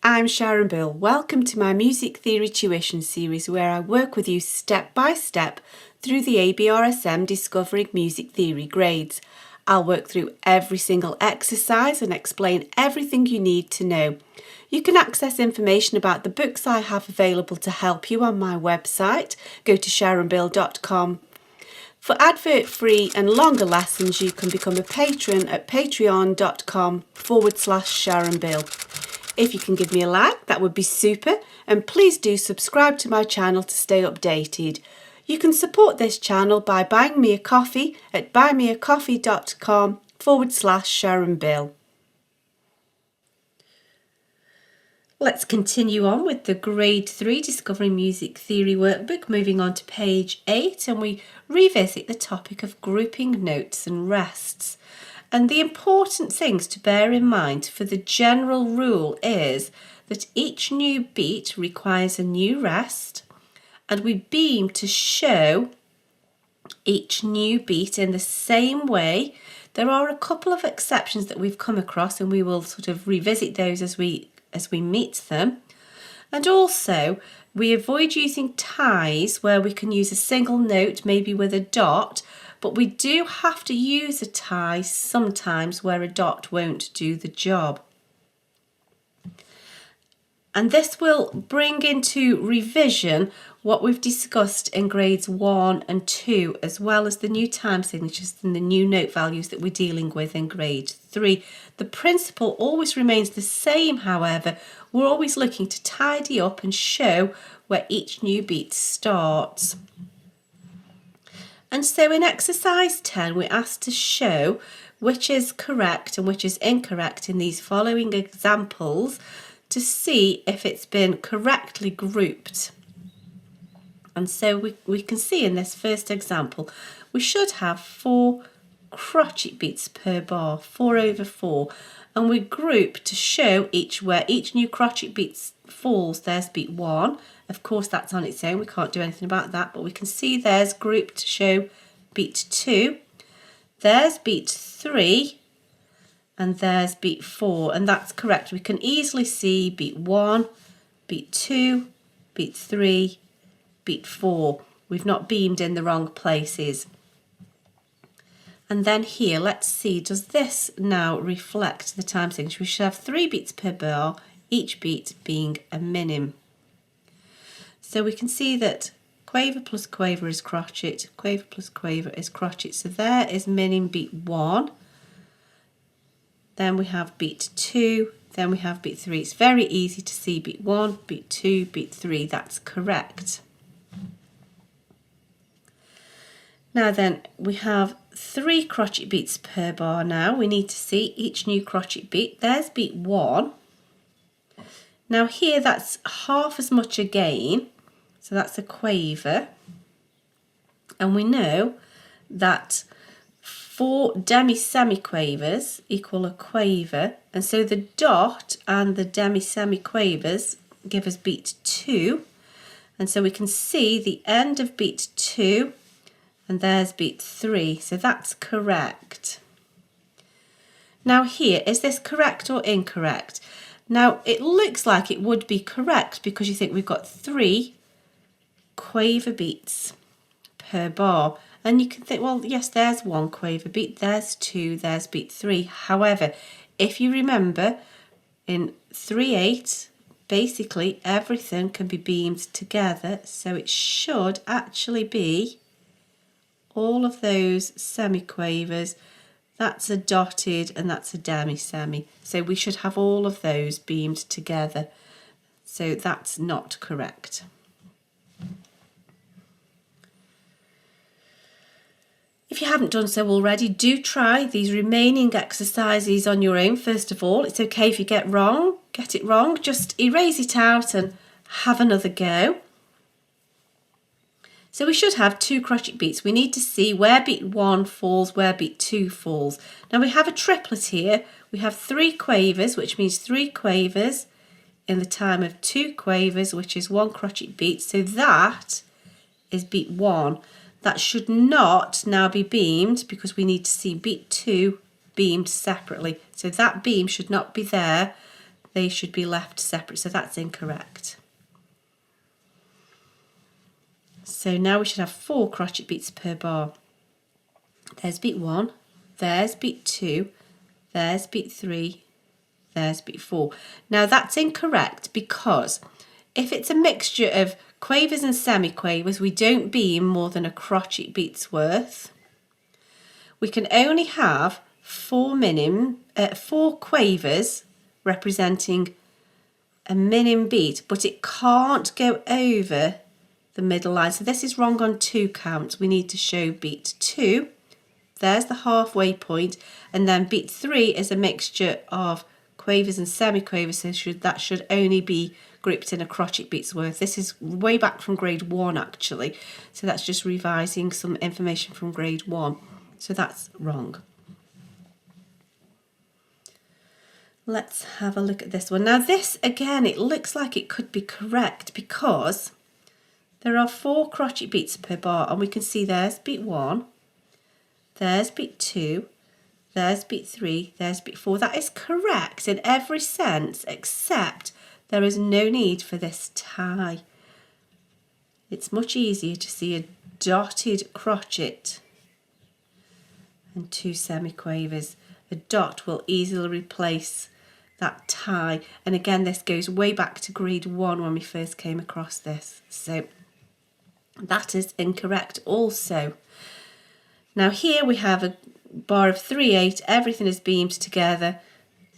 I'm Sharon Bill. Welcome to my Music Theory Tuition series where I work with you step by step through the ABRSM Discovering Music Theory grades. I'll work through every single exercise and explain everything you need to know. You can access information about the books I have available to help you on my website. Go to sharonbill.com. For advert-free and longer lessons, you can become a patron at patreon.com/SharonBill. If you can give me a like, that would be super, and please do subscribe to my channel to stay updated. You can support this channel by buying me a coffee at buymeacoffee.com/SharonBill. Let's continue on with the Grade 3 Discovering Music Theory workbook, moving on to page 8, and we revisit the topic of grouping notes and rests. And the important things to bear in mind for the general rule is that each new beat requires a new rest, and we beam to show each new beat in the same way. There are a couple of exceptions that we've come across, and we will sort of revisit those as we meet them. And also we avoid using ties where we can use a single note, maybe with a dot, but we do have to use a tie sometimes where a dot won't do the job. And this will bring into revision what we've discussed in grades 1 and 2, as well as the new time signatures and the new note values that we're dealing with in grade 3. The principle always remains the same, however. We're always looking to tidy up and show where each new beat starts. And so in exercise 10, we're asked to show which is correct and which is incorrect in these following examples to see if it's been correctly grouped. And so we can see in this first example, we should have 4 crotchet beats per bar, 4 over 4. And we group to show where each new crotchet beat falls. There's beat 1. Of course, that's on its own. We can't do anything about that, but we can see there's grouped to show beat 2. There's beat 3. And there's beat 4. And that's correct. We can easily see beat 1, beat 2, beat 3, beat 4. We've not beamed in the wrong places. And then here, let's see, does this now reflect the time signature? We should have 3 beats per bar, each beat being a minim. So we can see that quaver plus quaver is crotchet, quaver plus quaver is crotchet. So there is minim beat 1. Then we have beat 2, then we have beat 3. It's very easy to see beat 1, beat 2, beat 3. That's correct. Now then, we have 3 crotchet beats per bar now. We need to see each new crotchet beat. There's beat 1. Now here that's half as much again, so that's a quaver. And we know that 4 demisemiquavers equal a quaver, and so the dot and the demisemiquavers give us beat 2. And so we can see the end of beat 2, and there's beat 3, so that's correct. Now here, is this correct or incorrect? Now it looks like it would be correct because you think we've got 3 quaver beats per bar. And you can think, well, yes, there's 1 quaver beat, there's 2, there's beat 3. However, if you remember, in 3/8, basically everything can be beamed together, so it should actually be all of those semiquavers. That's a dotted and that's a demisemi. So we should have all of those beamed together. So that's not correct. If you haven't done so already, do try these remaining exercises on your own first of all. It's okay if you get it wrong, just erase it out and have another go. So we should have 2 crotchet beats. We need to see where beat 1 falls, where beat 2 falls. Now we have a triplet here. We have 3 quavers, which means 3 quavers in the time of 2 quavers, which is 1 crotchet beat. So that is beat 1. That should not now be beamed because we need to see beat 2 beamed separately. So that beam should not be there. they should be left separate, so that's incorrect. So now we should have 4 crotchet beats per bar. There's beat 1, there's beat 2, there's beat 3, there's beat 4. Now that's incorrect because if it's a mixture of quavers and semiquavers, we don't beam more than a crotchet beat's worth. We can only have 4 quavers representing a minim beat, but it can't go over the middle line. So this is wrong on 2 counts. We need to show beat 2. There's the halfway point, and then beat 3 is a mixture of quavers and semiquavers, so that should only be grouped in a crotchet beat's worth. This is way back from grade 1 actually, so that's just revising some information from grade 1. So that's wrong. Let's have a look at this one. Now this, again, it looks like it could be correct because there are 4 crotchet beats per bar, and we can see there's beat 1, there's beat 2, there's beat 3, there's beat 4. That is correct in every sense, except there is no need for this tie. It's much easier to see a dotted crotchet and 2 semiquavers. A dot will easily replace that tie, and again this goes way back to grade 1 when we first came across this, so that is incorrect also. Now here we have a bar of 3/8, everything is beamed together,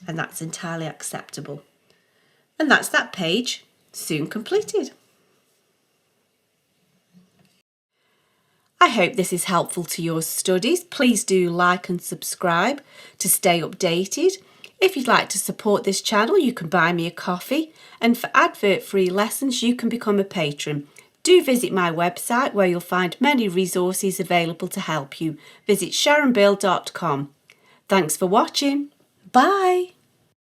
and that's entirely acceptable. And that's that page, soon completed. I hope this is helpful to your studies. Please do like and subscribe to stay updated. If you'd like to support this channel, you can buy me a coffee, and for advert-free lessons you can become a patron. Do visit my website where you'll find many resources available to help you. Visit sharonbill.com. Thanks for watching. Bye.